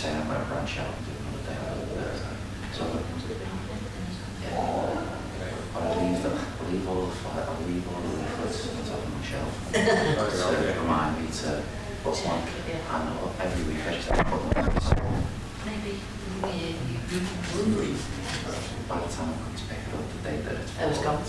say I'm going to branch out and do another day. So yeah, I'll leave all the leaflets on top of my shelf to remind me to book one. And every week I just put them on. So Maybe you by the time I come to pick it up, the day that it's it was gone.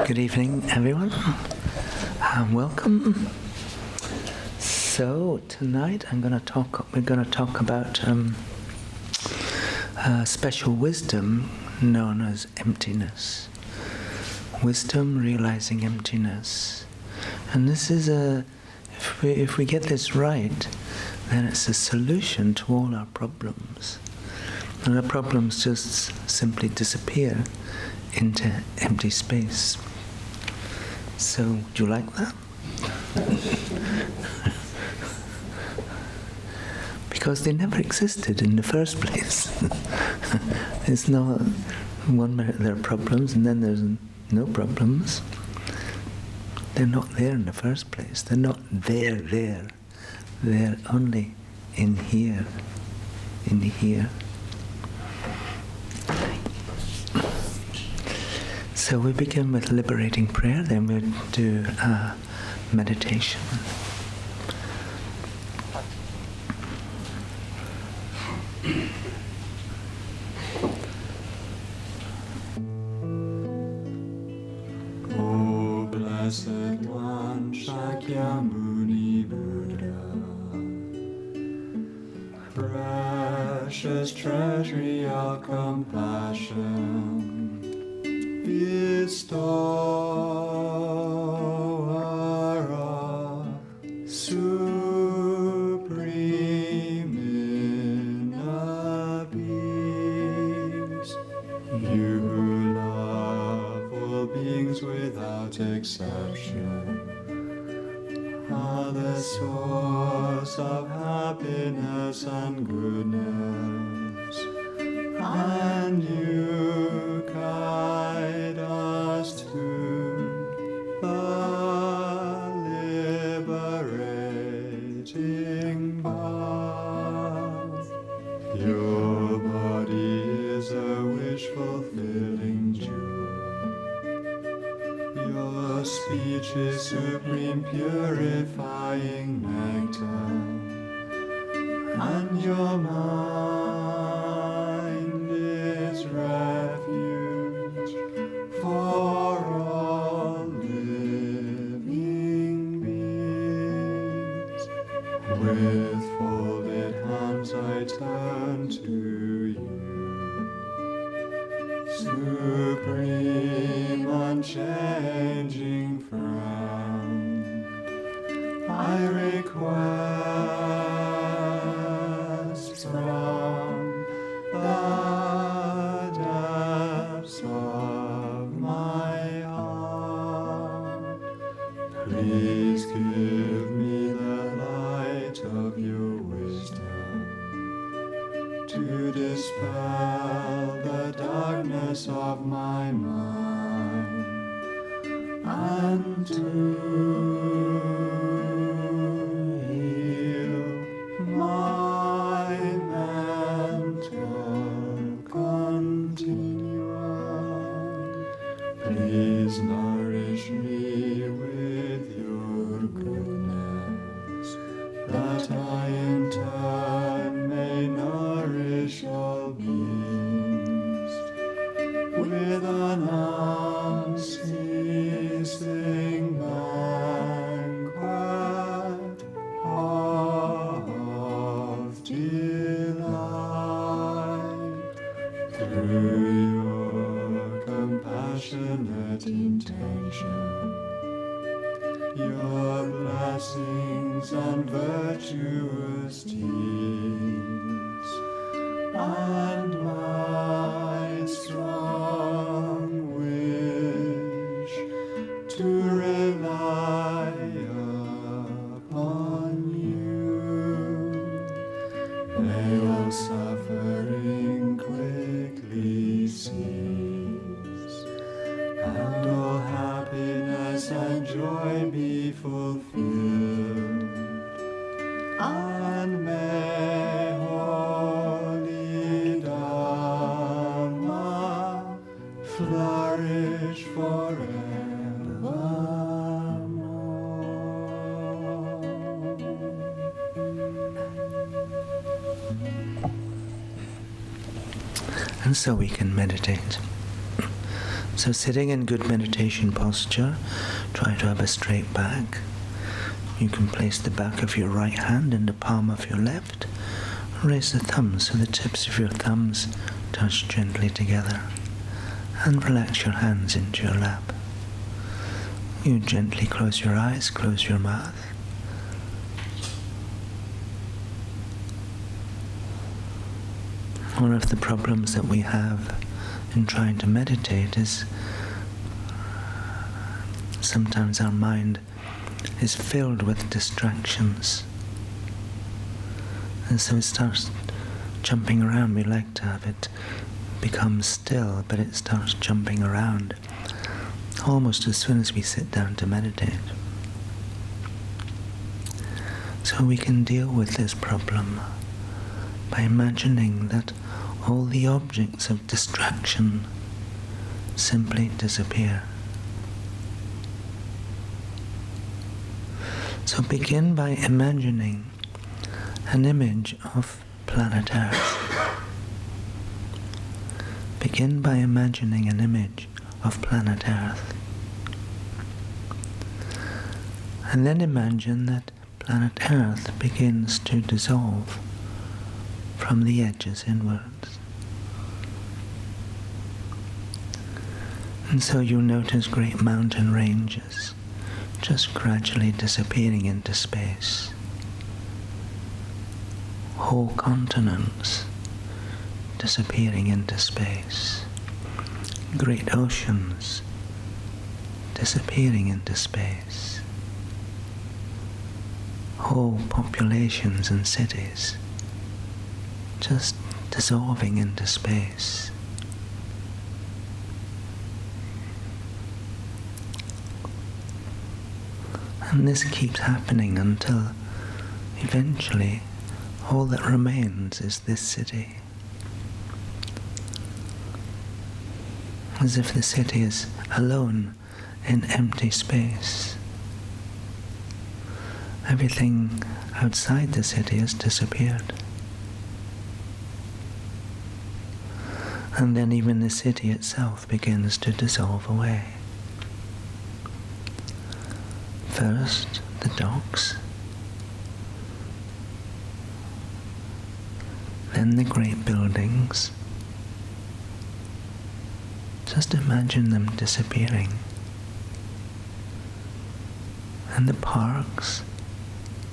Good evening, everyone. Welcome. So tonight we're going to talk about special wisdom known as emptiness. Wisdom realizing emptiness, and this is if we get this right, then it's a solution to all our problems, and our problems just simply disappear into empty space. So, would you like that? Because they never existed in the first place. It's not one minute there are problems and then there's no problems. They're not there in the first place. They're not there. They're only in here. In here. So we begin with liberating prayer, then we'll do meditation. O Blessed One, Shakyamuni Buddha, precious treasury of compassion, bestower of supreme inner peace, you who love all beings without exception, are the source of happiness and goodness, and you guide us to the liberating path. Your body is a wish-fulfilling jewel. Your speech is supreme purifying nectar, and your mind is refuge for all living beings. With folded hands I turn to you, supreme unchanging friend. I request from the depths of my heart, please give me the light of your wisdom to dispel the darkness of my mind and to heal my mental continuum. Please nourish me with your goodness, that I in turn may nourish all beings with an unceasing banquet of delight. Through your compassionate intention, your blessings and virtuous deeds, and my strong wish to rely upon you, may all suffering quickly cease, and all happiness and joy be fulfilled, and may holy Dharma flourish forevermore. And so we can meditate. So sitting in good meditation posture, try to have a straight back. You can place the back of your right hand in the palm of your left. Raise the thumbs so the tips of your thumbs touch gently together. And relax your hands into your lap. You gently close your eyes, close your mouth. One of the problems that we have in trying to meditate is sometimes our mind is filled with distractions. And so it starts jumping around. We like to have it become still, but it starts jumping around almost as soon as we sit down to meditate. So we can deal with this problem by imagining that all the objects of distraction simply disappear. So begin by imagining an image of planet Earth. Begin by imagining an image of planet Earth. And then imagine that planet Earth begins to dissolve from the edges inwards. And so you'll notice great mountain ranges just gradually disappearing into space. Whole continents disappearing into space. Great oceans disappearing into space. Whole populations and cities just dissolving into space. And this keeps happening until eventually all that remains is this city. As if the city is alone in empty space. Everything outside the city has disappeared. And then even the city itself begins to dissolve away. First, the docks, then the great buildings. Just imagine them disappearing. And the parks,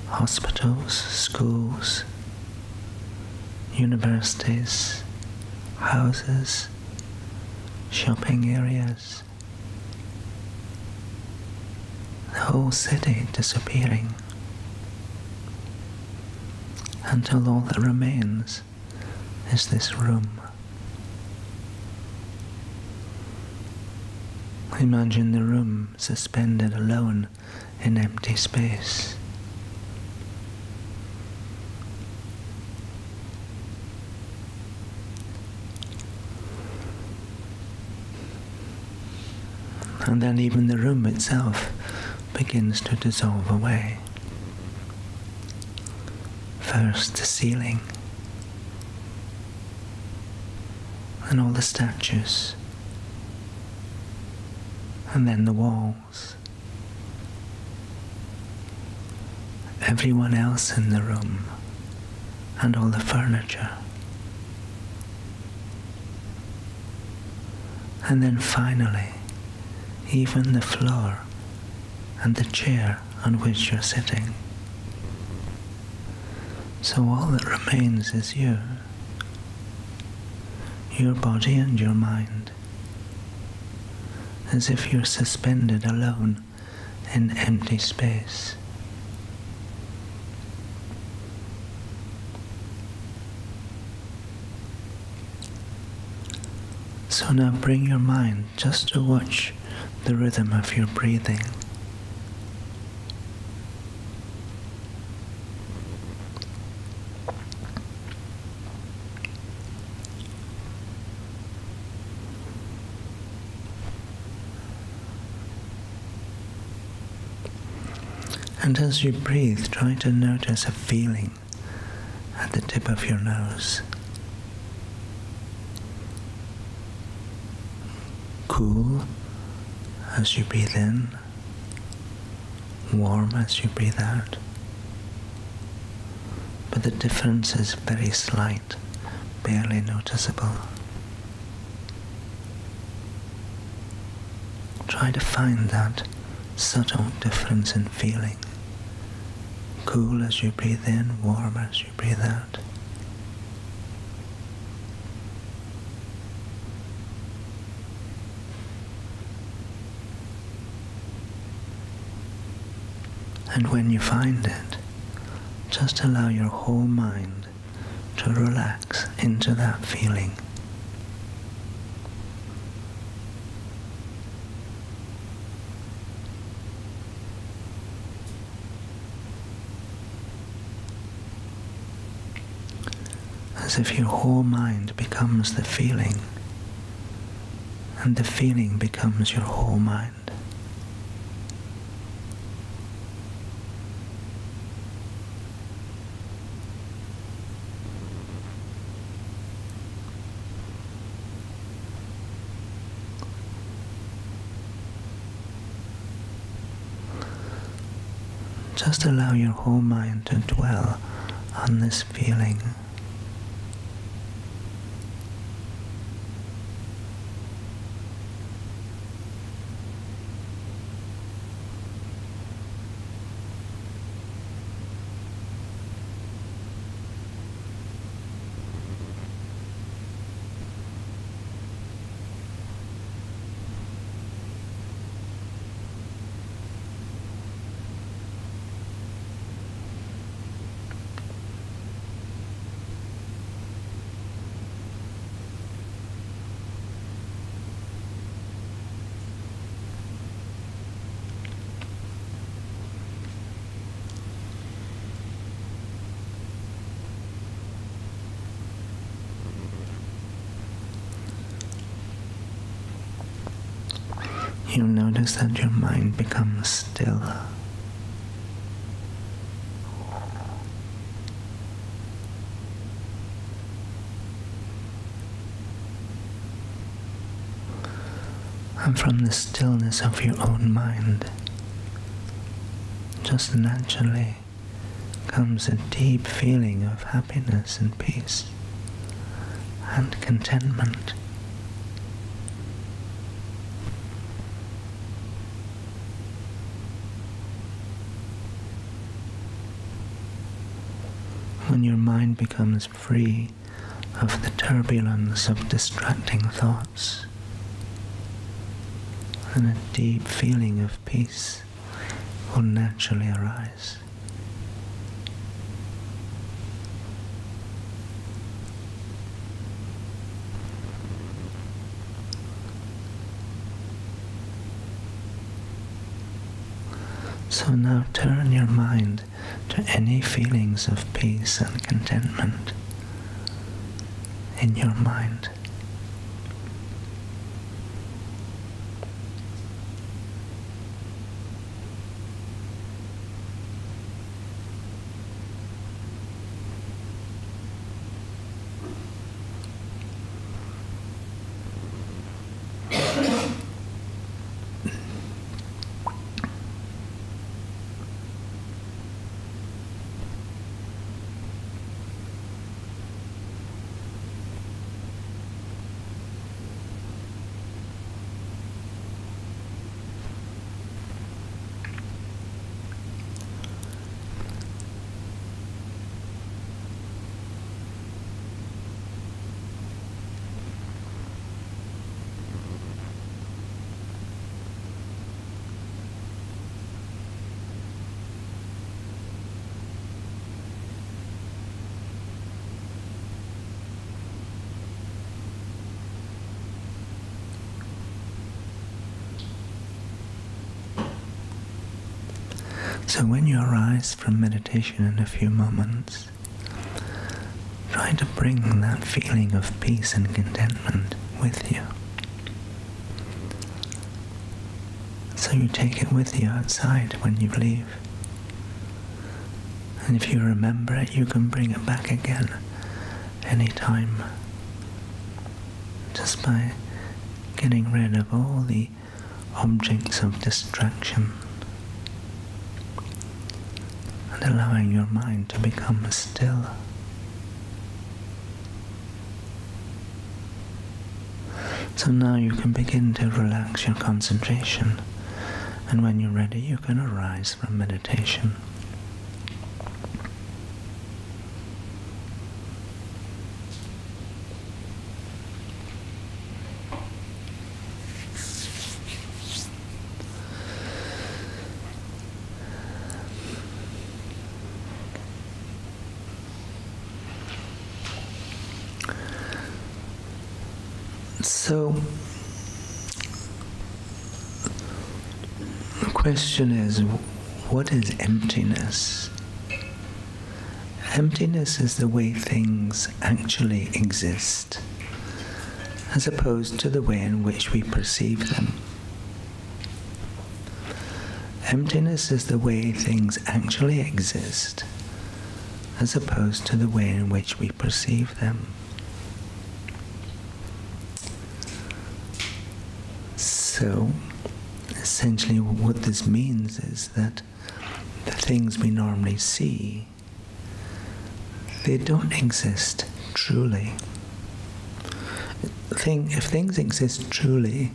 hospitals, schools, universities, houses, shopping areas. The whole city disappearing until all that remains is this room. Imagine the room suspended alone in empty space. And then even the room itself begins to dissolve away. First the ceiling, and all the statues, and then the walls. Everyone else in the room, and all the furniture. And then finally, even the floor and the chair on which you're sitting. So all that remains is you, your body and your mind, as if you're suspended alone in empty space. So now bring your mind just to watch the rhythm of your breathing. And as you breathe, try to notice a feeling at the tip of your nose. cool as you breathe in, warm as you breathe out. But the difference is very slight, barely noticeable. Try to find that subtle difference in feeling. Cool as you breathe in, warm as you breathe out. And when you find it, just allow your whole mind to relax into that feeling. As if your whole mind becomes the feeling, and the feeling becomes your whole mind. Just allow your whole mind to dwell on this feeling. You notice that your mind becomes still. And from the stillness of your own mind, just naturally comes a deep feeling of happiness and peace and contentment. When your mind becomes free of the turbulence of distracting thoughts, then a deep feeling of peace will naturally arise. So now turn your mind to any feelings of peace and contentment in your mind. So when you arise from meditation in a few moments, try to bring that feeling of peace and contentment with you. So you take it with you outside when you leave. And if you remember it, you can bring it back again anytime, just by getting rid of all the objects of distraction and allowing your mind to become still. So now you can begin to relax your concentration, and when you're ready you can arise from meditation. So, the question is, what is emptiness? Emptiness is the way things actually exist, as opposed to the way in which we perceive them. Emptiness is the way things actually exist, as opposed to the way in which we perceive them. So, essentially what this means is that the things we normally see, they don't exist truly. If things exist truly,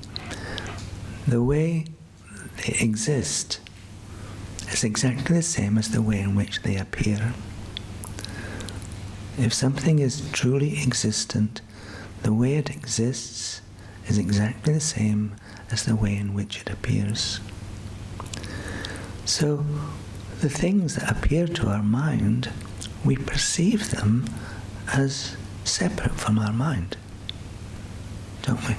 the way they exist is exactly the same as the way in which they appear. If something is truly existent, the way it exists is exactly the same as the way in which it appears. So, the things that appear to our mind, we perceive them as separate from our mind, don't we?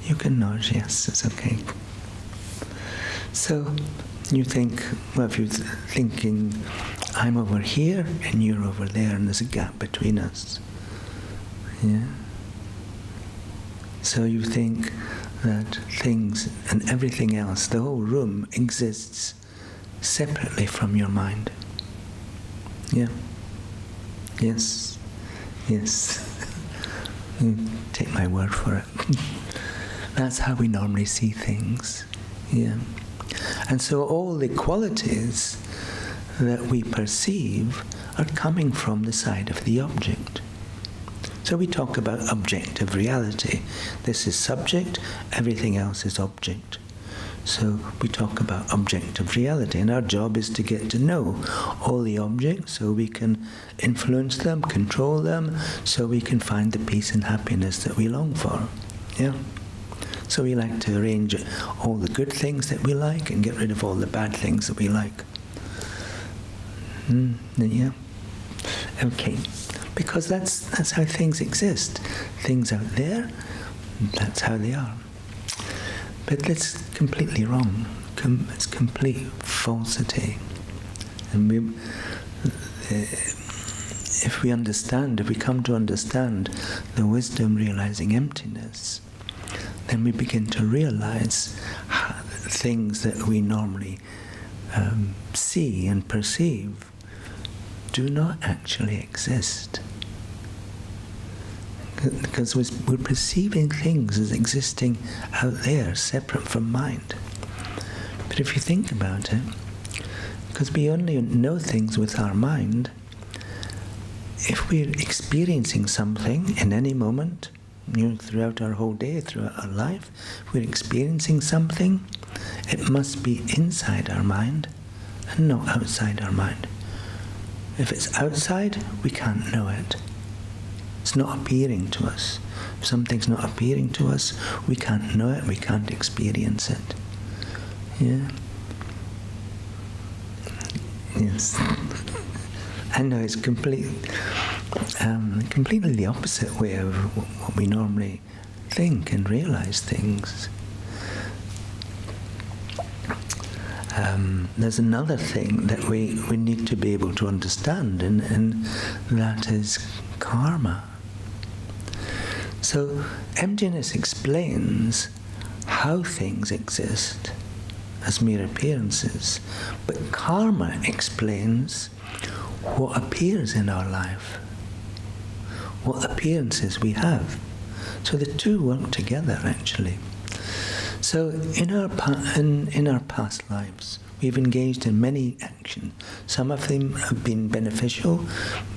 You can nod, yes, it's okay. So, you think, well, if you're thinking, I'm over here and you're over there and there's a gap between us, yeah? So you think that things and everything else, the whole room, exists separately from your mind. Yeah? Yes? Yes. Take my word for it. That's how we normally see things. Yeah? And so all the qualities that we perceive are coming from the side of the object. So we talk about objective reality. This is subject, everything else is object. So we talk about objective reality, and our job is to get to know all the objects so we can influence them, control them, so we can find the peace and happiness that we long for. Yeah? So we like to arrange all the good things that we like and get rid of all the bad things that we like. Yeah? Okay. Because that's how things exist. Things out there, that's how they are. But that's completely wrong. It's complete falsity. And if we come to understand the wisdom realizing emptiness, then we begin to realize things that we normally see and perceive do not actually exist. Because we're perceiving things as existing out there, separate from mind. But if you think about it, because we only know things with our mind, if we're experiencing something in any moment, throughout our whole day, throughout our life, if we're experiencing something, it must be inside our mind and not outside our mind. If it's outside, we can't know it. It's not appearing to us. If something's not appearing to us, we can't know it, we can't experience it. Yeah? Yes. I know it's completely the opposite way of what we normally think and realize things. There's another thing that we need to be able to understand, and that is karma. So emptiness explains how things exist as mere appearances, but karma explains what appears in our life, what appearances we have. So the two work together, actually. So in our past lives, we've engaged in many actions. Some of them have been beneficial,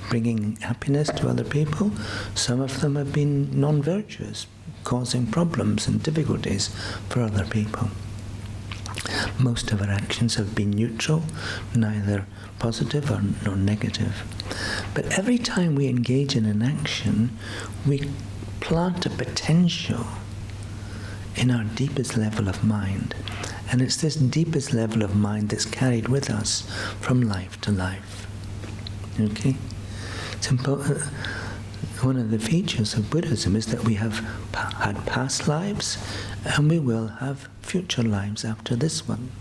bringing happiness to other people. Some of them have been non-virtuous, causing problems and difficulties for other people. Most of our actions have been neutral, neither positive nor negative. But every time we engage in an action, we plant a potential in our deepest level of mind. And it's this deepest level of mind that's carried with us from life to life. Okay? It's important. One of the features of Buddhism is that we have had past lives and we will have future lives after this one.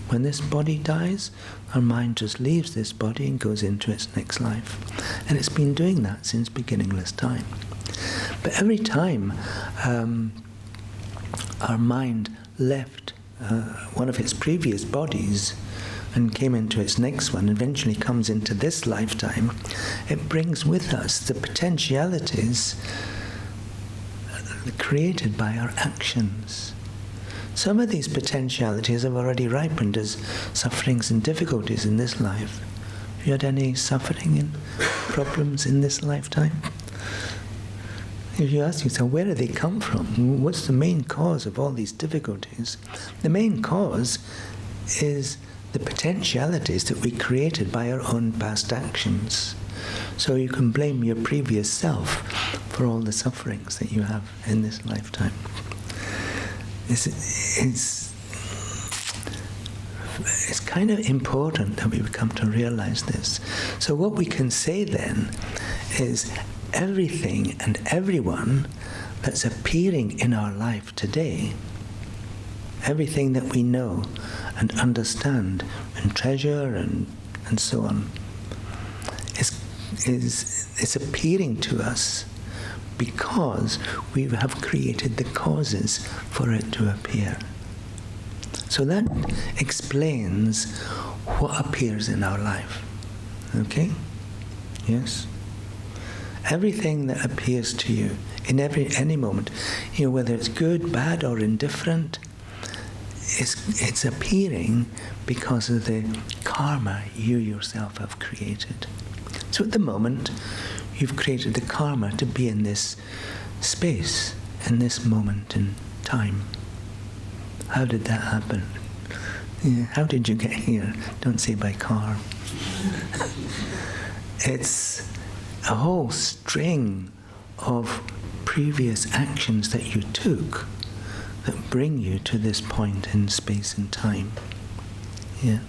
When this body dies, our mind just leaves this body and goes into its next life. And it's been doing that since beginningless time. But every time our mind left one of its previous bodies and came into its next one, eventually comes into this lifetime, it brings with us the potentialities created by our actions. Some of these potentialities have already ripened as sufferings and difficulties in this life. Have you had any suffering and problems in this lifetime? If you ask yourself, where do they come from? What's the main cause of all these difficulties? The main cause is the potentialities that we created by our own past actions. So you can blame your previous self for all the sufferings that you have in this lifetime. It's kind of important that we come to realize this. So what we can say then is everything and everyone that's appearing in our life today, everything that we know and understand and treasure and so on, is appearing to us because we have created the causes for it to appear. So that explains what appears in our life. Okay? Yes? Everything that appears to you in any moment, whether it's good, bad, or indifferent, it's appearing because of the karma you yourself have created. So at the moment, you've created the karma to be in this space, in this moment in time. How did that happen? How did you get here? Don't say by car. It's a whole string of previous actions that you took that bring you to this point in space and time. Yeah.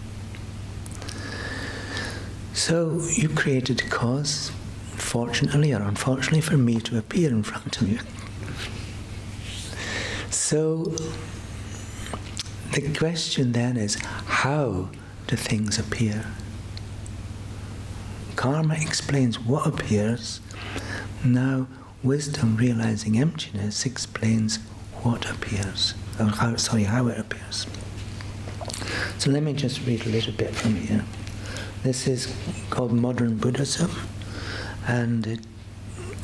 So you created a cause, fortunately or unfortunately, for me to appear in front of you. So the question then is, how do things appear? Karma explains what appears. Now, wisdom realizing emptiness explains what appears, or how it appears. So let me just read a little bit from here. This is called Modern Buddhism, and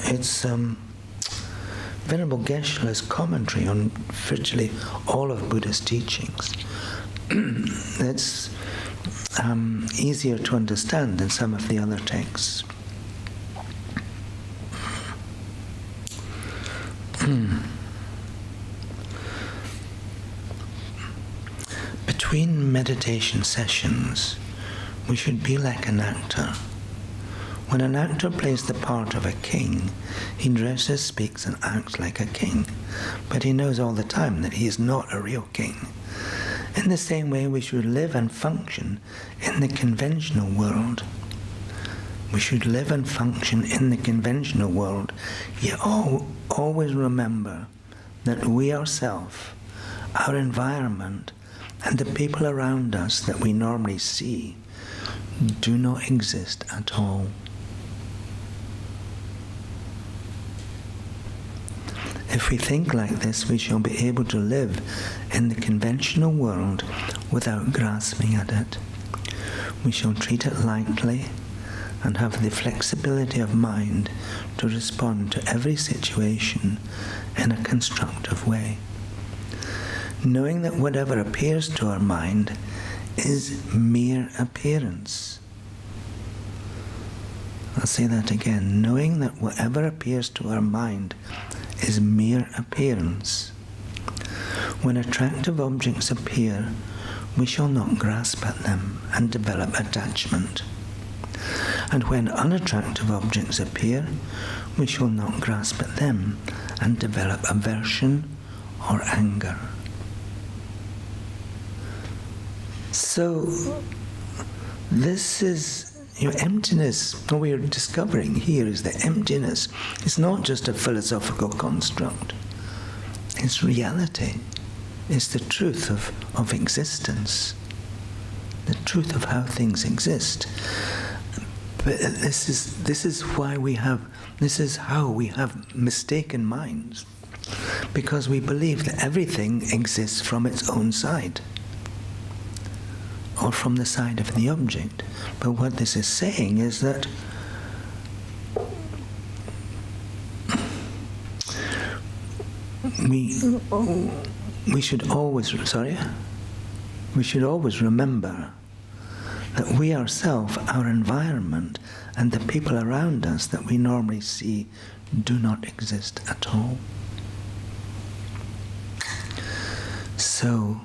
it's Venerable Geshe-la's commentary on virtually all of Buddha's teachings. It's easier to understand than some of the other texts. Between meditation sessions, we should be like an actor. When an actor plays the part of a king, he dresses, speaks, and acts like a king, but he knows all the time that he is not a real king. In the same way, we should live and function in the conventional world. We should live and function in the conventional world, yet always remember that we ourselves, our environment, and the people around us that we normally see do not exist at all. If we think like this, we shall be able to live in the conventional world without grasping at it. We shall treat it lightly and have the flexibility of mind to respond to every situation in a constructive way. Knowing that whatever appears to our mind is mere appearance. I'll say that again. Knowing that whatever appears to our mind is mere appearance. When attractive objects appear, we shall not grasp at them and develop attachment. And when unattractive objects appear, we shall not grasp at them and develop aversion or anger. So, this is your emptiness. What we are discovering here is that emptiness is not just a philosophical construct. It's reality. It's the truth of existence. The truth of how things exist. But this is how we have mistaken minds. Because we believe that everything exists from its own side, or from the side of the object. But what this is saying is that we should always remember that we ourselves, our environment, and the people around us that we normally see do not exist at all. So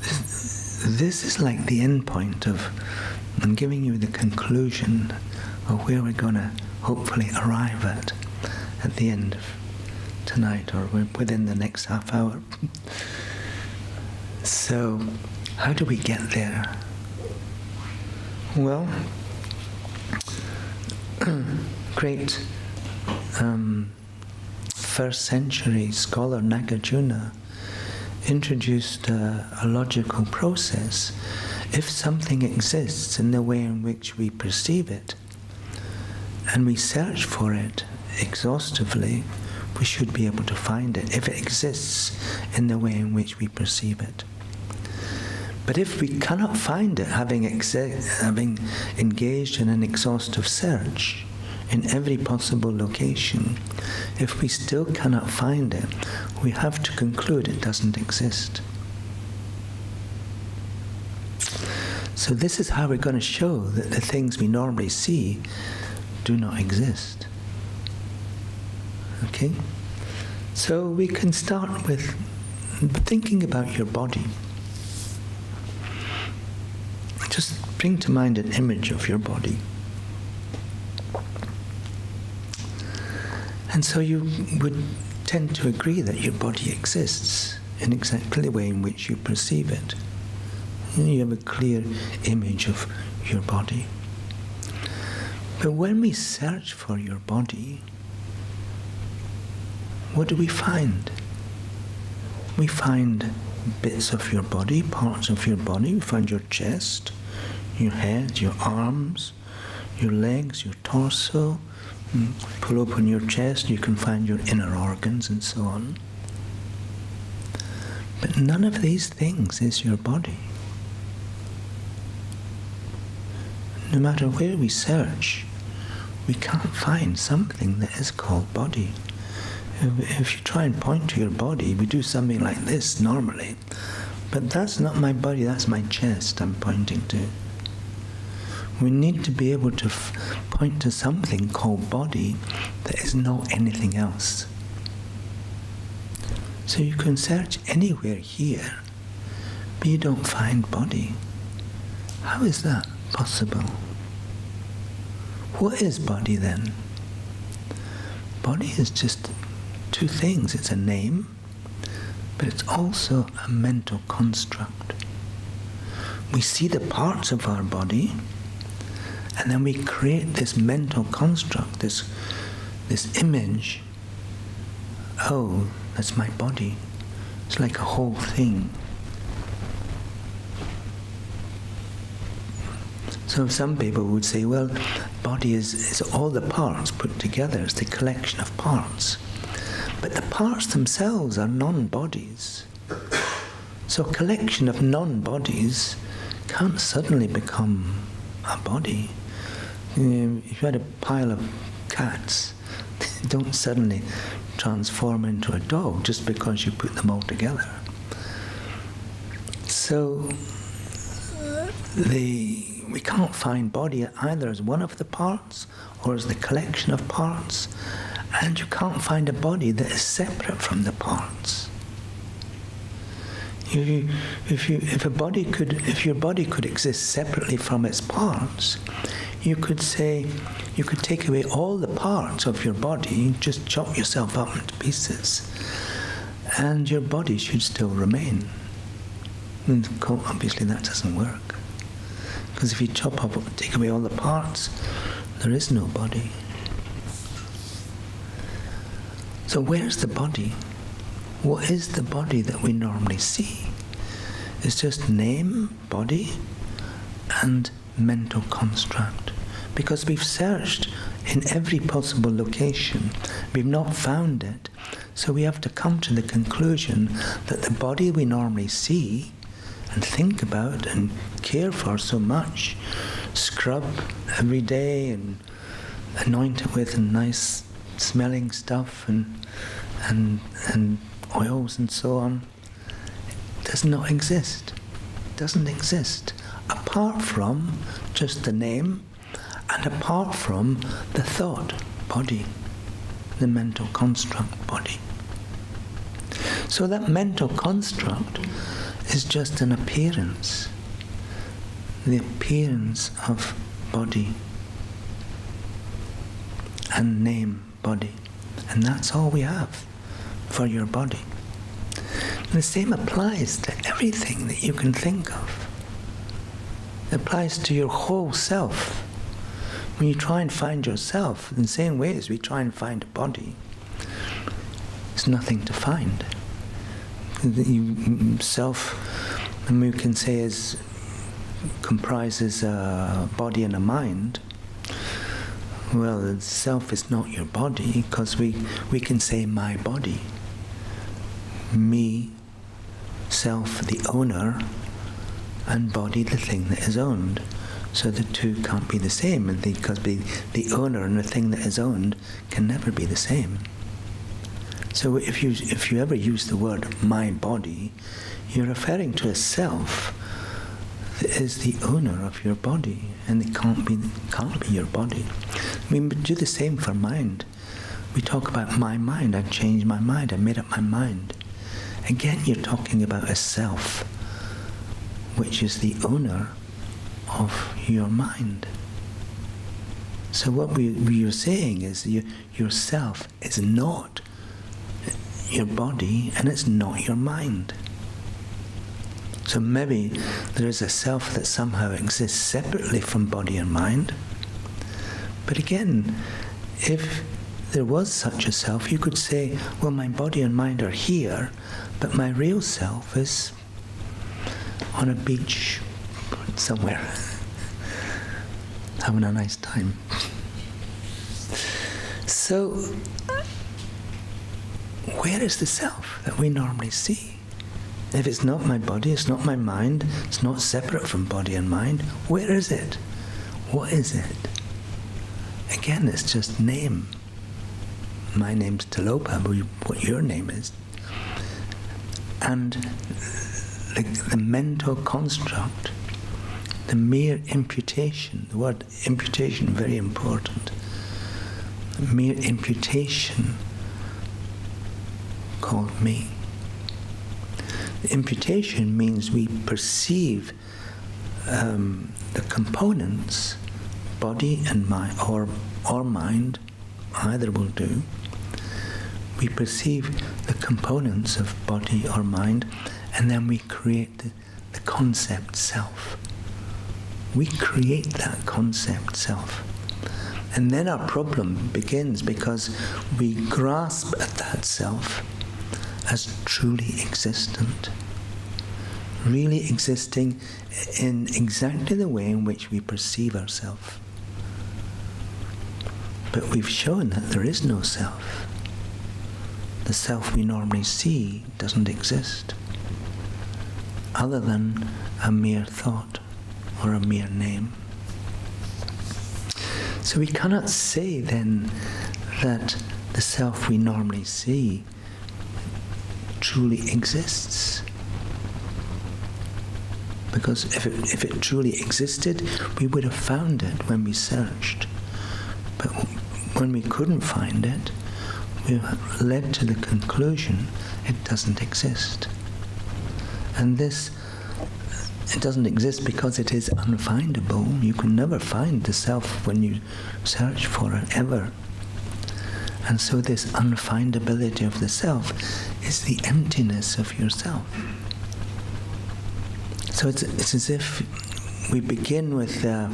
this is like the end point of, I'm giving you the conclusion of where we're going to hopefully arrive at the end of tonight, or within the next half hour. So, how do we get there? Well, great first century scholar Nagarjuna introduced a logical process. If something exists in the way in which we perceive it, and we search for it exhaustively, we should be able to find it, if it exists in the way in which we perceive it. But if we cannot find it, having engaged in an exhaustive search in every possible location, if we still cannot find it, we have to conclude it doesn't exist. So this is how we're going to show that the things we normally see do not exist. Okay? So we can start with thinking about your body. Just bring to mind an image of your body. And so you would tend to agree that your body exists in exactly the way in which you perceive it. You have a clear image of your body. But when we search for your body, what do we find? We find bits of your body, parts of your body. We find your chest, your head, your arms, your legs, your torso. Pull open your chest, you can find your inner organs and so on. But none of these things is your body. No matter where we search, we can't find something that is called body. If you try and point to your body, we do something like this normally. But that's not my body, that's my chest I'm pointing to. We need to be able to point to something called body that is not anything else. So you can search anywhere here, but you don't find body. How is that possible? What is body then? Body is just two things. It's a name, but it's also a mental construct. We see the parts of our body, and then we create this mental construct, this image. Oh, that's my body. It's like a whole thing. So some people would say, well, body is all the parts put together. It's the collection of parts. But the parts themselves are non-bodies. So a collection of non-bodies can't suddenly become a body. If you had a pile of cats, they don't suddenly transform into a dog just because you put them all together. So we can't find body either as one of the parts or as the collection of parts, and you can't find a body that is separate from the parts. If your body could exist separately from its parts, you could take away all the parts of your body, just chop yourself up into pieces, and your body should still remain. And obviously that doesn't work, because if you take away all the parts, there is no body. So where's the body? What is the body that we normally see? It's just name, body, and mental construct. Because we've searched in every possible location, we've not found it, so we have to come to the conclusion that the body we normally see and think about and care for so much, scrub every day and anoint it with nice smelling stuff and oils and so on, does not exist. Doesn't exist. Apart from just the name and apart from the thought body, the mental construct body. So that mental construct is just an appearance, the appearance of body and name body. And that's all we have for your body. And the same applies to everything that you can think of. It applies to your whole self. When you try and find yourself, in the same way as we try and find a body, there's nothing to find. Self, and we can say, comprises a body and a mind. Well, the self is not your body, because we can say my body. Me, self, the owner, and body, the thing that is owned. So the two can't be the same, because the owner and the thing that is owned can never be the same. So if you ever use the word my body, you're referring to a self that is the owner of your body, and it can't be your body. I mean, do the same for mind. We talk about my mind. I've changed my mind. I've made up my mind. Again, you're talking about a self, which is the owner of your mind. So what we are saying is your self is not your body, and it's not your mind. So maybe there is a self that somehow exists separately from body and mind. But again, if there was such a self, you could say, well, my body and mind are here, but my real self is on a beach somewhere, having a nice time. So, where is the self that we normally see? If it's not my body, it's not my mind, it's not separate from body and mind, where is it? What is it? Again, it's just name. My name's Tilopa, but what your name is. And the mental construct, the mere imputation, the word imputation, very important. The mere imputation called me. The imputation means we perceive the components, body and mind, or mind, either will do. We perceive the components of body or mind, and then we create the concept self. We create that concept self. And then our problem begins, because we grasp at that self as truly existent, really existing in exactly the way in which we perceive ourselves. But we've shown that there is no self. The self we normally see doesn't exist, other than a mere thought or a mere name. So we cannot say then that the self we normally see truly exists. Because if it truly existed, we would have found it when we searched. But when we couldn't find it, we led to the conclusion it doesn't exist. And this, it doesn't exist because it is unfindable. You can never find the self when you search for it, ever. And so this unfindability of the self is the emptiness of yourself. So it's as if we begin with a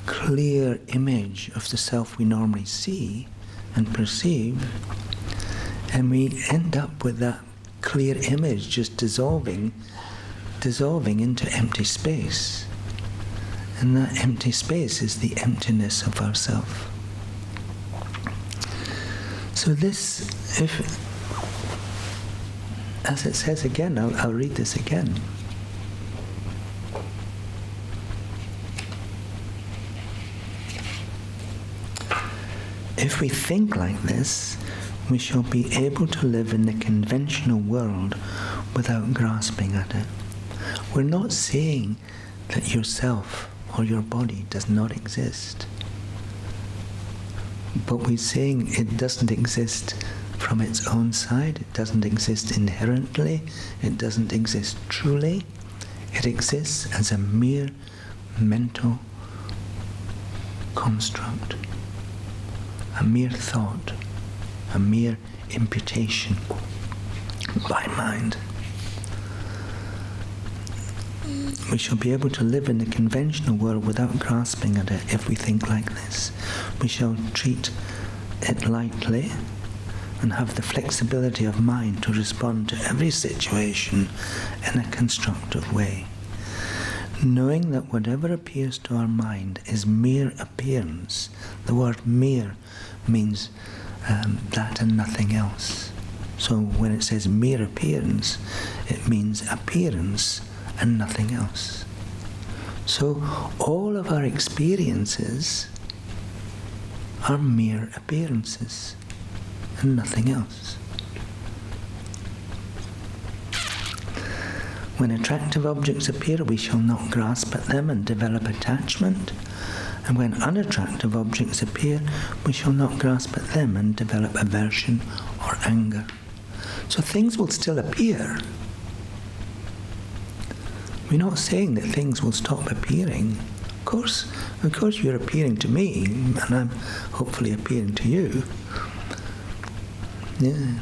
clear image of the self we normally see and perceive, and we end up with that clear image just dissolving into empty space. And that empty space is the emptiness of ourself. So this, as it says again, I'll read this again. If we think like this, we shall be able to live in the conventional world without grasping at it. We're not saying that yourself or your body does not exist, but we're saying it doesn't exist from its own side, it doesn't exist inherently, it doesn't exist truly, it exists as a mere mental construct, a mere thought, a mere imputation by mind. We shall be able to live in the conventional world without grasping at it if we think like this. We shall treat it lightly and have the flexibility of mind to respond to every situation in a constructive way, knowing that whatever appears to our mind is mere appearance. The word mere means that and nothing else. So when it says mere appearance, it means appearance and nothing else. So all of our experiences are mere appearances and nothing else. When attractive objects appear, we shall not grasp at them and develop attachment. And when unattractive objects appear, we shall not grasp at them and develop aversion or anger. So things will still appear. We're not saying that things will stop appearing. Of course you're appearing to me, and I'm hopefully appearing to you. Yeah,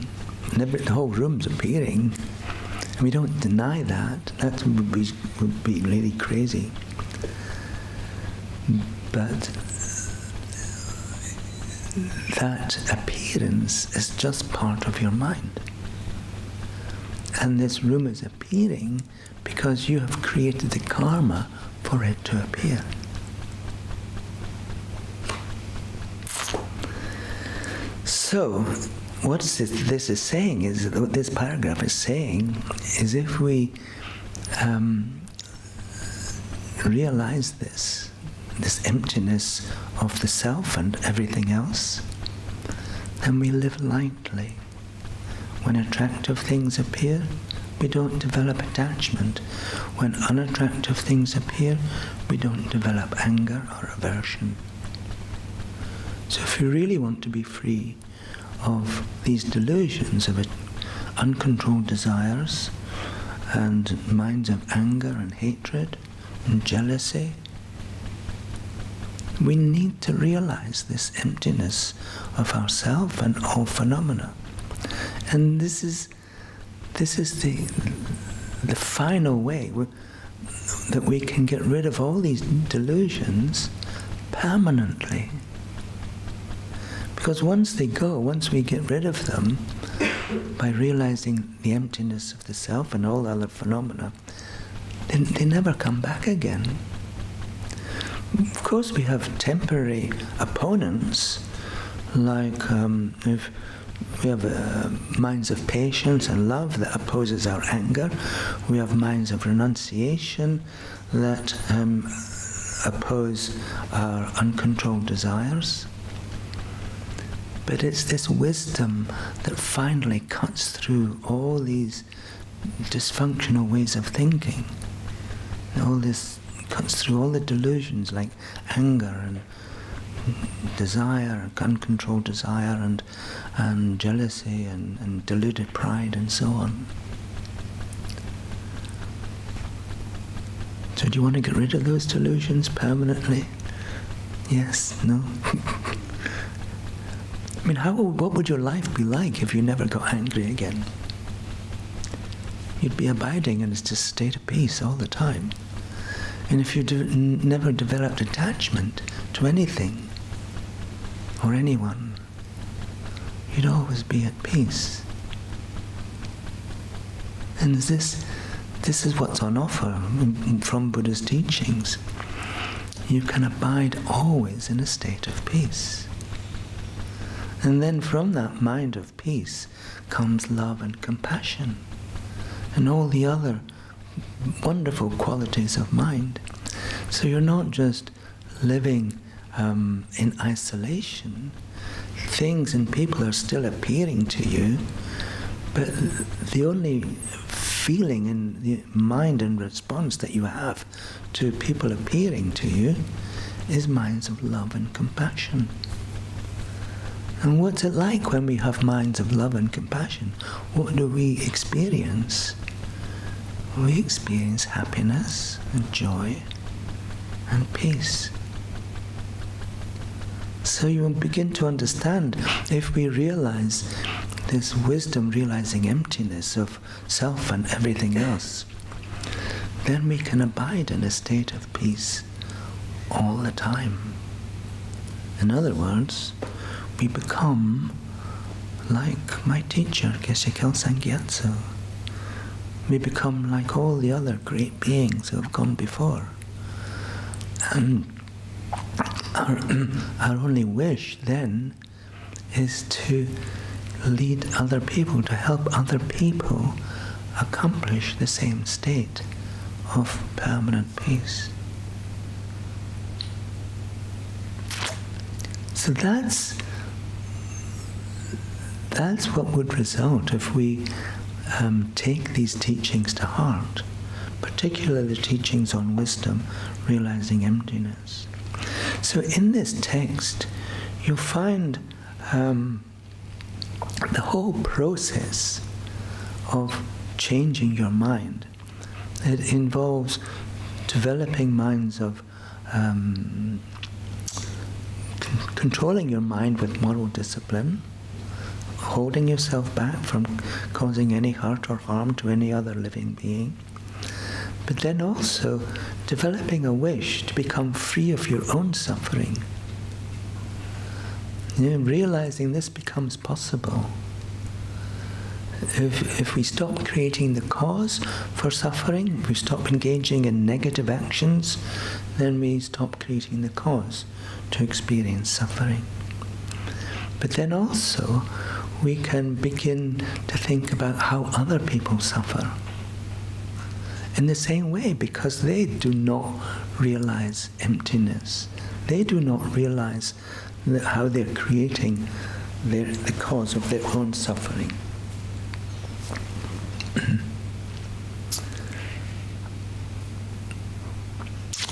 the whole room's appearing. And we don't deny that. That would be really crazy. But that appearance is just part of your mind. And this room is appearing because you have created the karma for it to appear. So, what this is saying is, what this paragraph is saying, is if we realize this emptiness of the self and everything else, then we live lightly. When attractive things appear, we don't develop attachment. When unattractive things appear, we don't develop anger or aversion. So if you really want to be free of these delusions of uncontrolled desires and minds of anger and hatred and jealousy, we need to realize this emptiness of ourself and all phenomena. And this is the final way that we can get rid of all these delusions permanently. Because once we get rid of them, by realizing the emptiness of the self and all other phenomena, then they never come back again. Of course we have temporary opponents, like if we have minds of patience and love that opposes our anger. We have minds of renunciation that oppose our uncontrolled desires. But it's this wisdom that finally cuts through all these dysfunctional ways of thinking. And all this cuts through all the delusions like anger and desire, uncontrolled desire, and jealousy and deluded pride and so on. So do you want to get rid of those delusions permanently? Yes? No? I mean, what would your life be like if you never got angry again? You'd be abiding in this state of peace all the time. And if you never developed attachment to anything or anyone, you'd always be at peace. And this is what's on offer from Buddha's teachings. You can abide always in a state of peace. And then from that mind of peace comes love and compassion and all the other wonderful qualities of mind. So you're not just living in isolation. Things and people are still appearing to you, but the only feeling in the mind and response that you have to people appearing to you is minds of love and compassion. And what's it like when we have minds of love and compassion? What do we experience? We experience happiness and joy and peace. So you will begin to understand, if we realize this wisdom realizing emptiness of self and everything else, then we can abide in a state of peace all the time. In other words, we become like my teacher, Geshe Kelsang Gyatso. We become like all the other great beings who have gone before. And our only wish then is to lead other people, to help other people accomplish the same state of permanent peace. So that's what would result if we take these teachings to heart, particularly the teachings on wisdom, realizing emptiness. So in this text, you'll find the whole process of changing your mind. It involves developing minds of controlling your mind with moral discipline, holding yourself back from causing any hurt or harm to any other living being, but then also developing a wish to become free of your own suffering. Realizing this becomes possible. If we stop creating the cause for suffering, if we stop engaging in negative actions, then we stop creating the cause to experience suffering. But then also, we can begin to think about how other people suffer. In the same way, because they do not realize emptiness. They do not realize how they're creating the cause of their own suffering.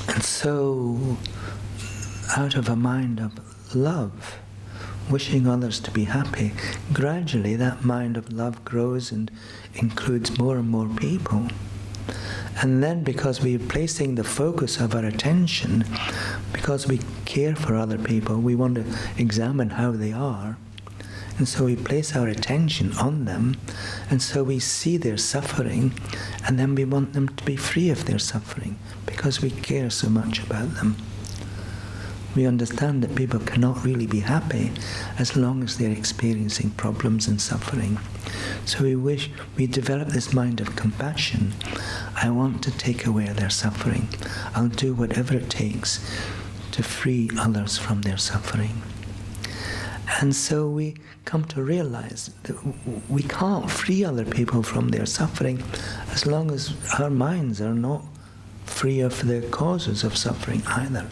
And so, out of a mind of love, wishing others to be happy, gradually that mind of love grows and includes more and more people. And then, because we're placing the focus of our attention, because we care for other people, we want to examine how they are, and so we place our attention on them, and so we see their suffering, and then we want them to be free of their suffering, because we care so much about them. We understand that people cannot really be happy as long as they're experiencing problems and suffering. So we develop this mind of compassion. I want to take away their suffering. I'll do whatever it takes to free others from their suffering. And so we come to realize that we can't free other people from their suffering as long as our minds are not free of the causes of suffering either.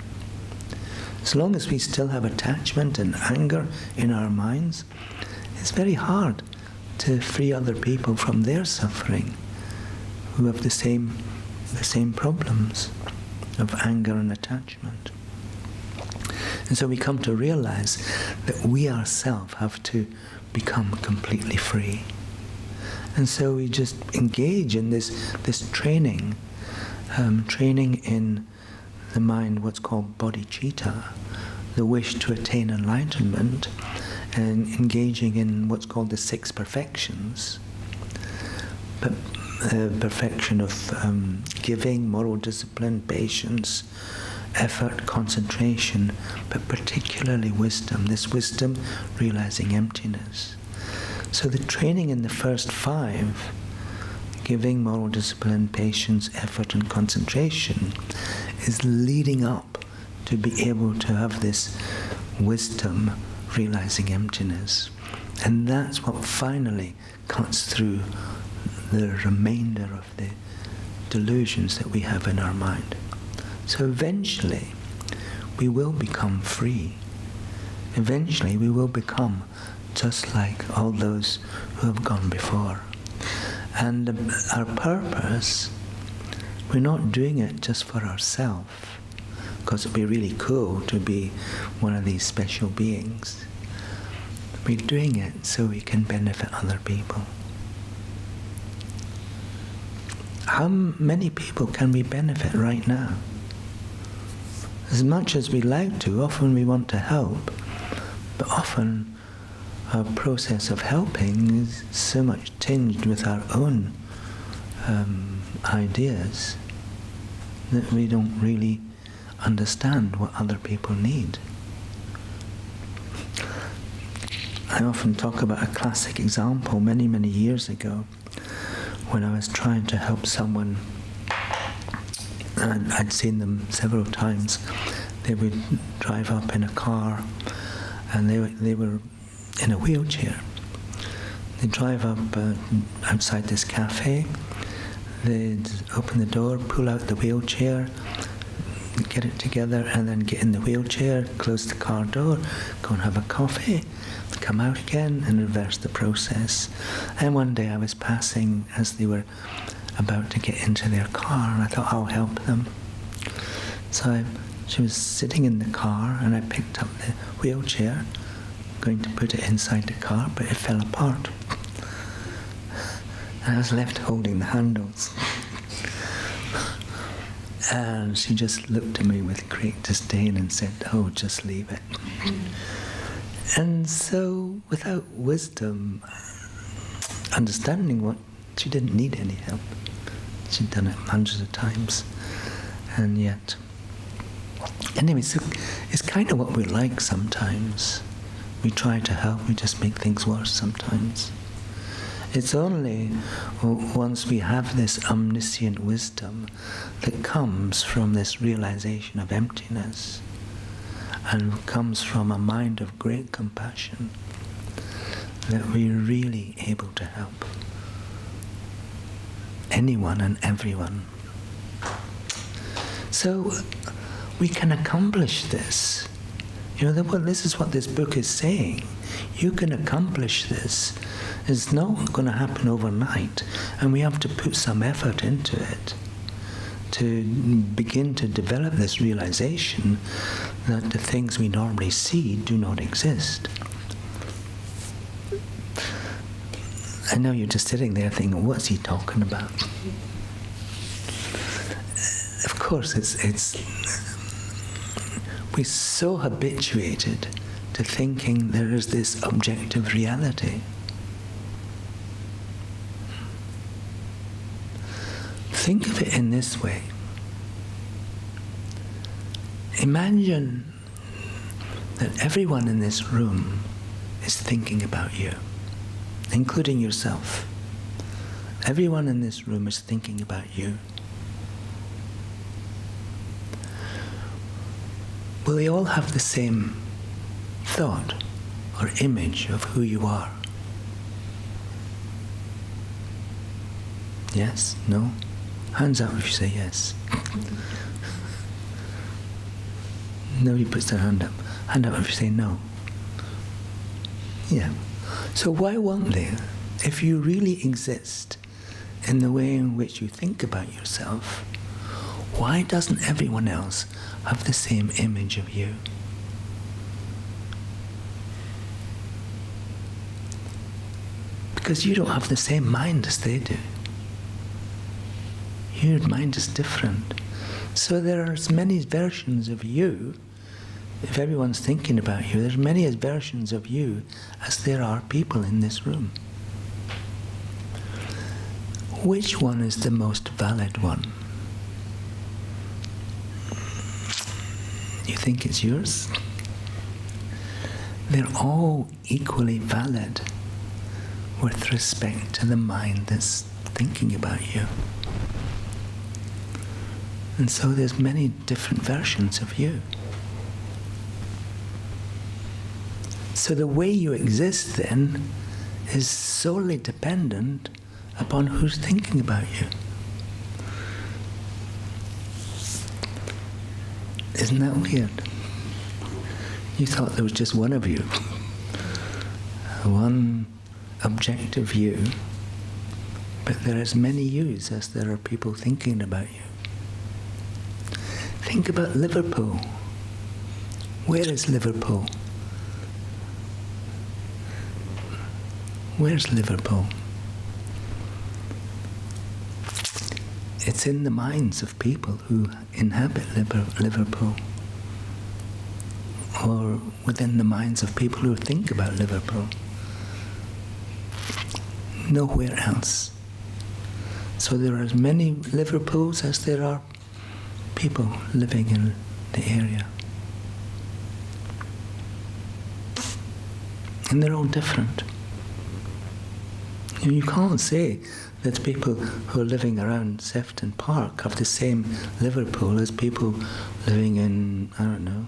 As long as we still have attachment and anger in our minds, it's very hard to free other people from their suffering who have the same problems of anger and attachment. And so we come to realize that we ourselves have to become completely free. And so we just engage in this training, training in the mind, what's called bodhicitta, the wish to attain enlightenment, and engaging in what's called the 6 perfections. But perfection of giving, moral discipline, patience, effort, concentration, but particularly wisdom. This wisdom realizing emptiness. So the training in the first 5, giving, moral discipline, patience, effort, and concentration, is leading up to be able to have this wisdom realizing emptiness. And that's what finally cuts through the remainder of the delusions that we have in our mind. So eventually we will become free. Eventually we will become just like all those who have gone before. And our purpose, we're not doing it just for ourselves, because it'd be really cool to be one of these special beings. We're doing it so we can benefit other people. How many people can we benefit right now? As much as we like to, often we want to help, but often our process of helping is so much tinged with our own ideas that we don't really understand what other people need. I often talk about a classic example many, many years ago when I was trying to help someone, and I'd seen them several times. They would drive up in a car and they were in a wheelchair. They drive up outside this cafe, they'd open the door, pull out the wheelchair, get it together, and then get in the wheelchair, close the car door, go and have a coffee, come out again and reverse the process. And one day I was passing as they were about to get into their car, and I thought, I'll help them. So she was sitting in the car, and I picked up the wheelchair, going to put it inside the car, but it fell apart. And I was left holding the handles. And she just looked at me with great disdain and said, "Oh, just leave it." And so, without wisdom, understanding what, she didn't need any help. She'd done it hundreds of times. And yet, anyway, so it's kind of what we're like sometimes. We try to help, we just make things worse sometimes. It's only once we have this omniscient wisdom that comes from this realization of emptiness and comes from a mind of great compassion that we're really able to help anyone and everyone. So we can accomplish this. You know, this is what this book is saying. You can accomplish this. It's not going to happen overnight, and we have to put some effort into it to begin to develop this realization that the things we normally see do not exist. I know you're just sitting there thinking, what's he talking about? Of course, we're so habituated to thinking there is this objective reality. Think of it in this way. Imagine that everyone in this room is thinking about you, including yourself. Everyone in this room is thinking about you. Will they all have the same thought or image of who you are? Yes? No? Hands up if you say yes. Nobody puts their hand up. Hand up if you say no. Yeah. So why won't they? If you really exist in the way in which you think about yourself, why doesn't everyone else have the same image of you? Because you don't have the same mind as they do. Your mind is different. So there are as many versions of you. If everyone's thinking about you, there's many versions of you as there are people in this room. Which one is the most valid one? You think it's yours? They're all equally valid with respect to the mind that's thinking about you. And so there's many different versions of you. So the way you exist then is solely dependent upon who's thinking about you. Isn't that weird? You thought there was just one of you. One objective you. But there are as many yous as there are people thinking about you. Think about Liverpool. Where is Liverpool? Where's Liverpool? It's in the minds of people who inhabit Liverpool, or within the minds of people who think about Liverpool. Nowhere else. So there are as many Liverpools as there are people living in the area. And they're all different. You can't say that people who are living around Sefton Park have the same Liverpool as people living in, I don't know,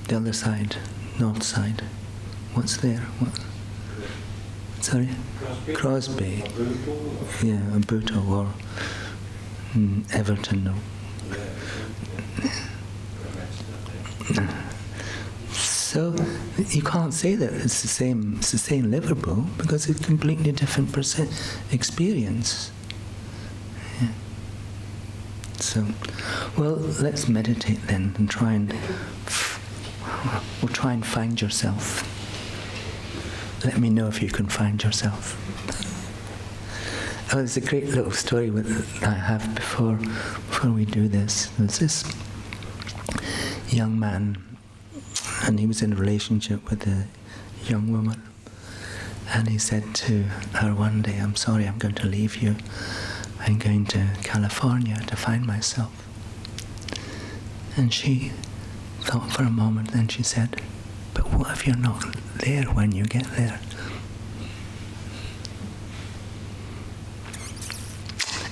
the other side, north side. What's there? What? Sorry? Crosby. Yeah, or Bootle or Everton. No. So you can't say that it's the same Liverpool, because it's a completely different experience. Yeah. So, well, let's meditate then and we'll try and find yourself. Let me know if you can find yourself. Oh, there's a great little story that I have before we do this. There's this young man, and he was in a relationship with a young woman. And he said to her one day, "I'm sorry, I'm going to leave you. I'm going to California to find myself." And she thought for a moment, then she said, "But what if you're not there when you get there?"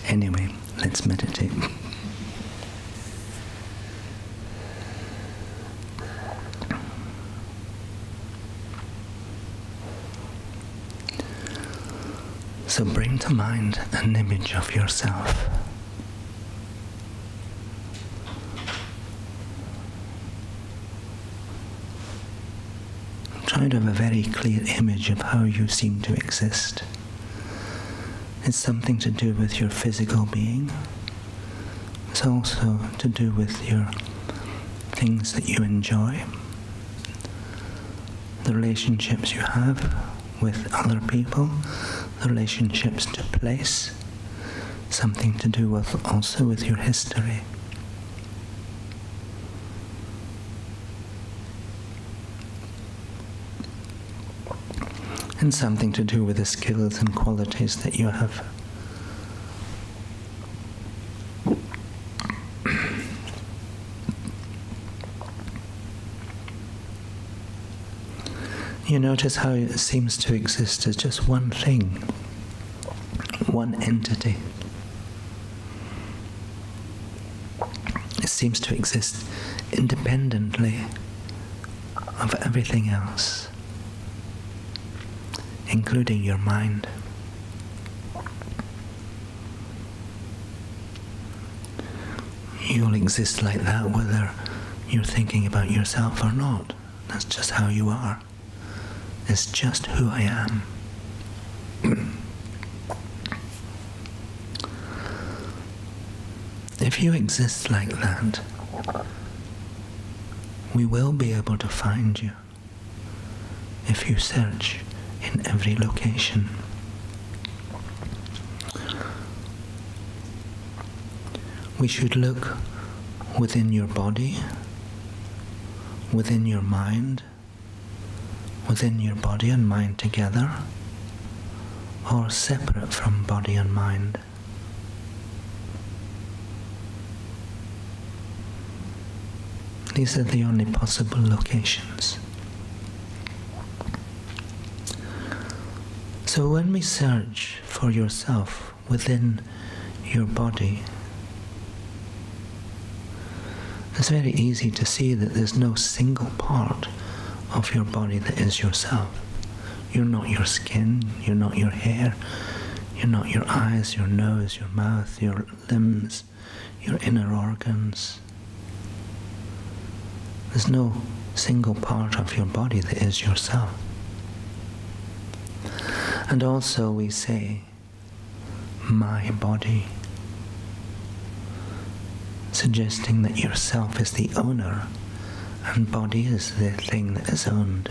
Anyway, let's meditate. So bring to mind an image of yourself. Try to have a very clear image of how you seem to exist. It's something to do with your physical being. It's also to do with your things that you enjoy, the relationships you have with other people, the relationships to place, something to do with also with your history. And something to do with the skills and qualities that you have. You notice how it seems to exist as just one thing, one entity. It seems to exist independently of everything else, including your mind. you'll exist like that whether you're thinking about yourself or not. That's just how you are. It's just who I am. If you exist like that, we will be able to find you if you search in every location. We should look within your body, within your mind, within your body and mind together, or separate from body and mind. These are the only possible locations. So when we search for yourself within your body, it's very easy to see that there's no single part of your body that is yourself. You're not your skin, you're not your hair, you're not your eyes, your nose, your mouth, your limbs, your inner organs. There's no single part of your body that is yourself. And also we say, my body, suggesting that yourself is the owner and body is the thing that is owned.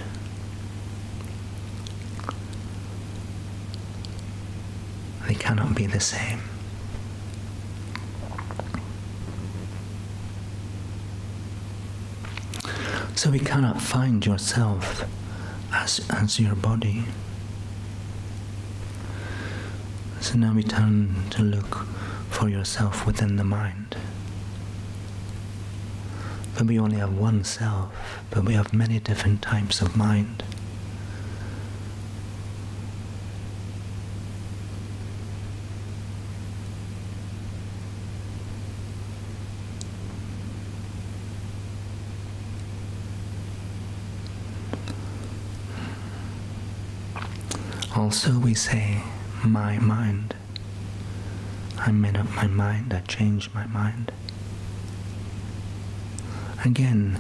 They cannot be the same. So we cannot find yourself as your body. So now we turn to look for yourself within the mind. But we only have one self, but we have many different types of mind. Also we say, my mind. I made up my mind, I changed my mind. Again,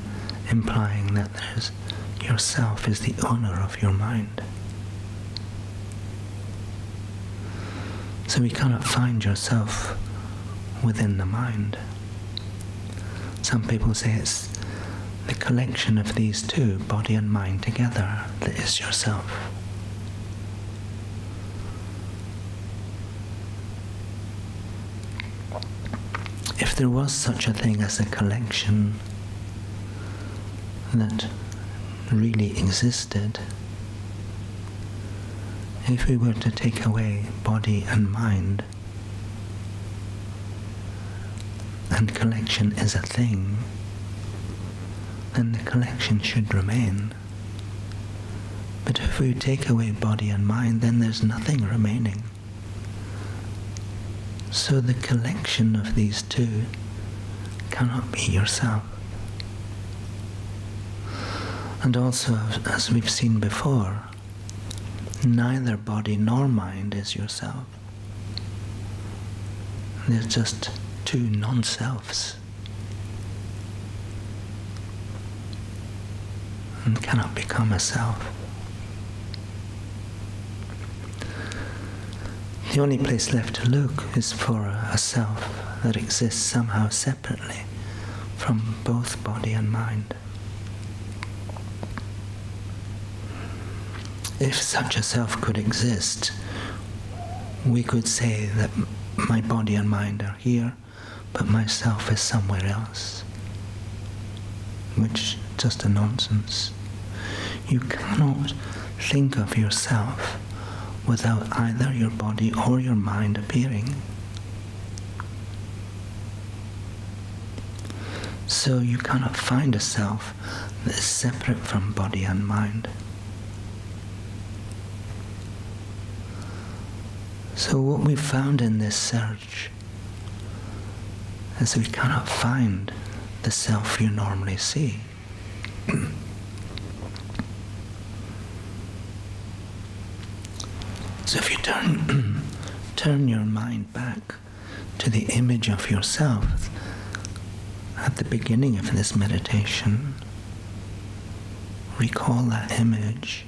implying that yourself is the owner of your mind. So we cannot find yourself within the mind. Some people say it's the collection of these two, body and mind together, that is yourself. If there was such a thing as a collection that really existed, if we were to take away body and mind, and collection is a thing, then the collection should remain. But if we take away body and mind, then there's nothing remaining. So the collection of these two cannot be yourself. And also, as we've seen before, neither body nor mind is yourself. They're just two non-selves and cannot become a self. The only place left to look is for a self that exists somehow separately from both body and mind. If such a self could exist, we could say that my body and mind are here, but myself is somewhere else, which is just a nonsense. You cannot think of yourself without either your body or your mind appearing. So you cannot find a self that is separate from body and mind. So what we've found in this search is we cannot find the self you normally see. So if you turn, turn your mind back to the image of yourself at the beginning of this meditation, recall that image.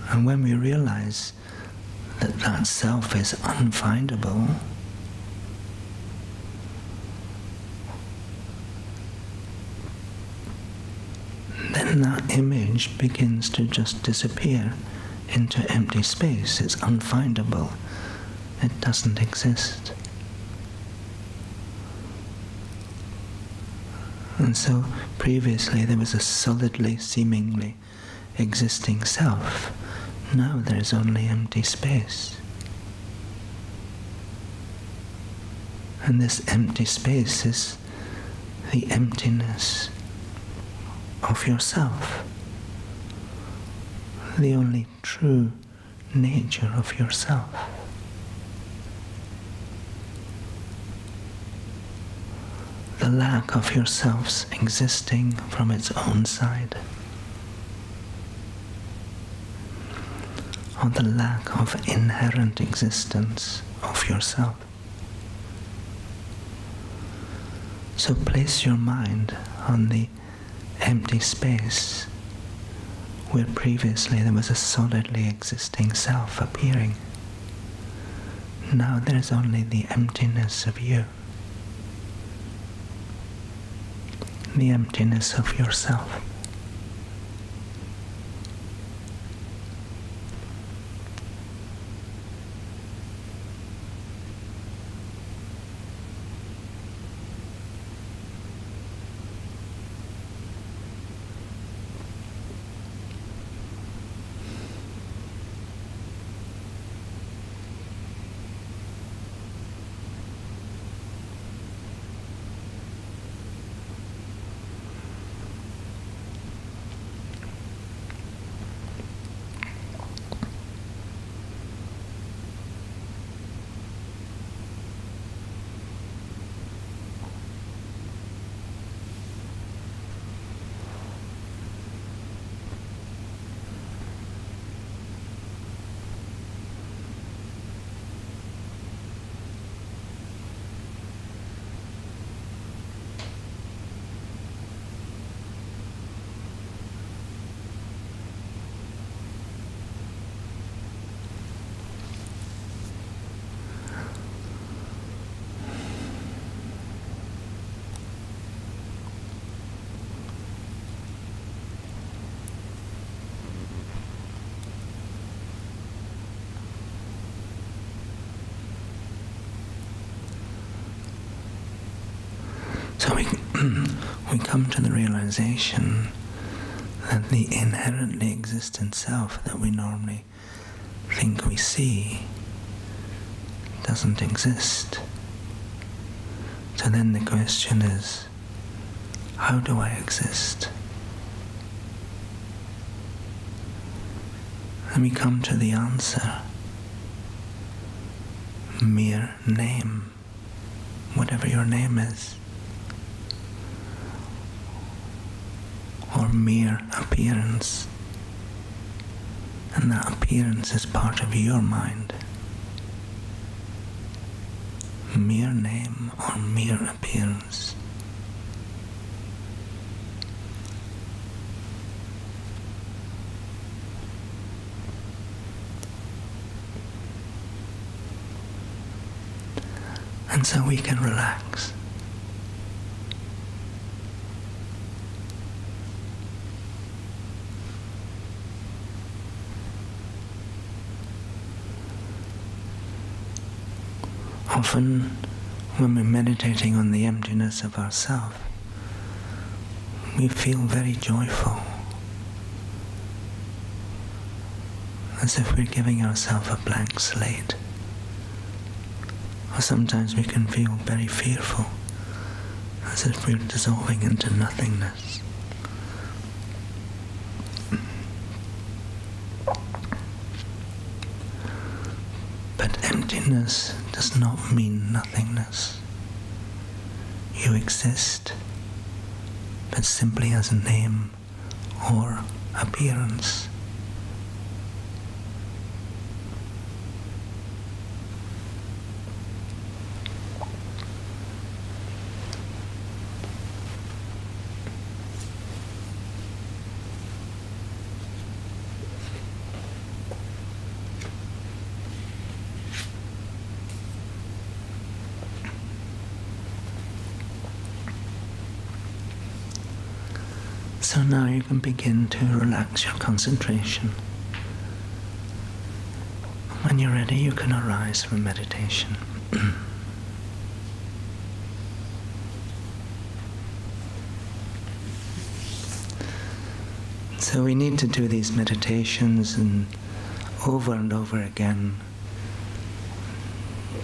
And when we realize that that self is unfindable, then that image begins to just disappear into empty space. It's unfindable. It doesn't exist. And so previously there was a solidly, seemingly existing self. Now there's only empty space. And this empty space is the emptiness of yourself, the only true nature of yourself. The lack of yourself's existing from its own side, or the lack of inherent existence of yourself. So place your mind on the empty space where previously there was a solidly existing self appearing. Now there's only the emptiness of you, the emptiness of yourself. So we come to the realization that the inherently existent self that we normally think we see doesn't exist. So then the question is, how do I exist? And we come to the answer, mere name, whatever your name is, or mere appearance. And that appearance is part of your mind. Mere name or mere appearance. And so we can relax. Often, when we're meditating on the emptiness of ourself, we feel very joyful, as if we're giving ourselves a blank slate. Or sometimes we can feel very fearful, as if we're dissolving into nothingness. But emptiness does not mean nothingness. You exist, but simply as a name or appearance. So now you can begin to relax your concentration. When you're ready, you can arise from meditation. So we need to do these meditations and over again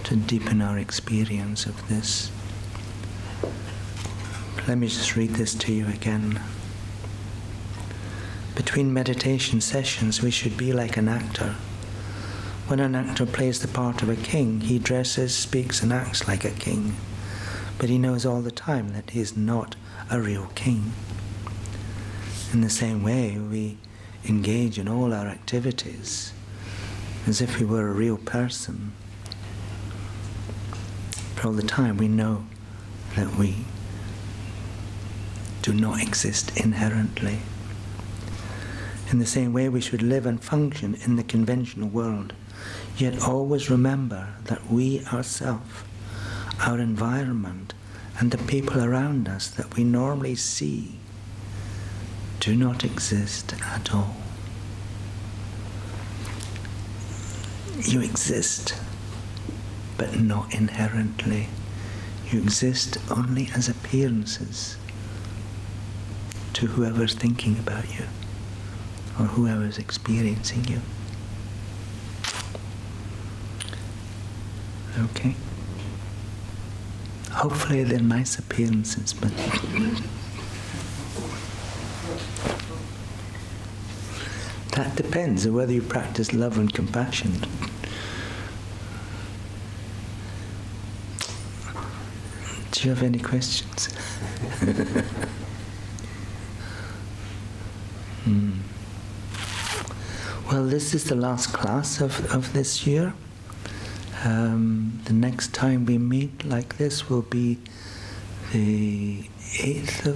to deepen our experience of this. Let me just read this to you again. Between meditation sessions, we should be like an actor. When an actor plays the part of a king, he dresses, speaks, and acts like a king. But he knows all the time that he is not a real king. In the same way, we engage in all our activities as if we were a real person. But all the time we know that we do not exist inherently. In the same way, we should live and function in the conventional world, yet always remember that we ourselves, our environment, and the people around us that we normally see do not exist at all. You exist, but not inherently. You exist only as appearances to whoever's thinking about you or whoever's experiencing you. Okay? Hopefully they're nice appearances, but that depends on whether you practice love and compassion. Do you have any questions? Well, this is the last class of this year. The next time we meet like this will be the 8th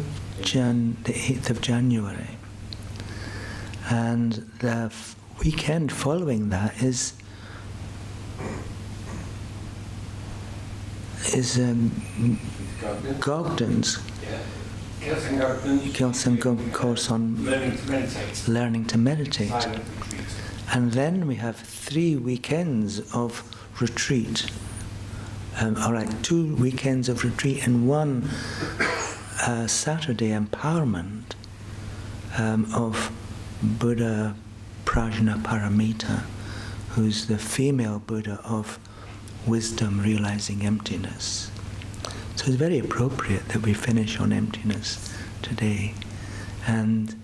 of January. And the weekend following that is Gogden's Kelsang course on learning to meditate. And then we have 3 weekends of retreat, or like 2 weekends of retreat and 1 Saturday empowerment of Buddha Prajna Paramita, who's the female Buddha of wisdom realizing emptiness. So it's very appropriate that we finish on emptiness today. And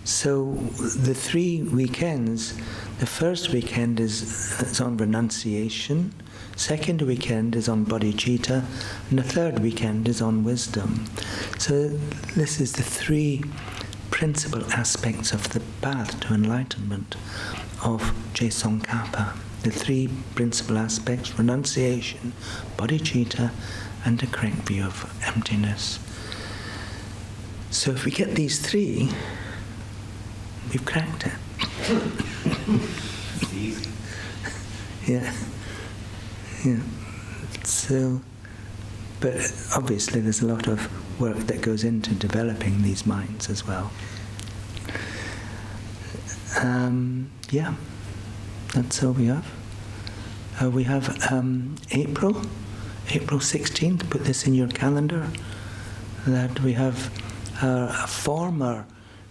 so the 3 weekends, the first weekend is on renunciation, second weekend is on bodhicitta, and the third weekend is on wisdom. So this is the 3 principal aspects of the path to enlightenment of Tsongkhapa. The 3 principal aspects: renunciation, bodhicitta, and a correct view of emptiness. So if we get these 3, we've cracked it. Easy. Yeah. So, but obviously there's a lot of work that goes into developing these minds as well. That's all we have. We have April 16th, put this in your calendar, that we have a former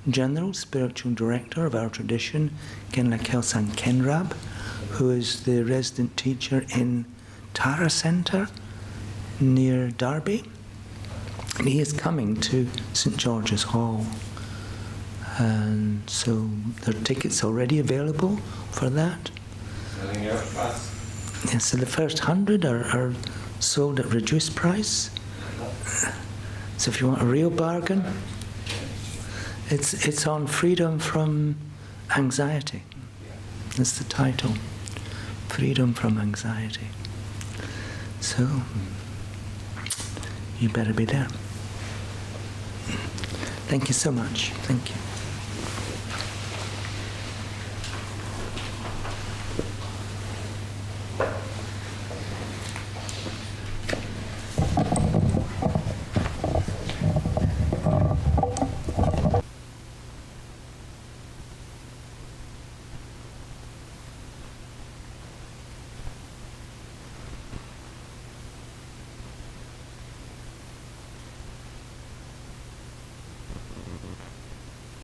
General Spiritual Director of our tradition, Genla Kelsang Khenrab, who is the resident teacher in Tara Centre near Derby. And he is coming to St. George's Hall. And so there are tickets already available for that. Selling out fast. Yeah, so the first 100 are sold at reduced price. So if you want a real bargain, it's on Freedom from Anxiety. That's the title. Freedom from Anxiety. So you better be there. Thank you so much. Thank you.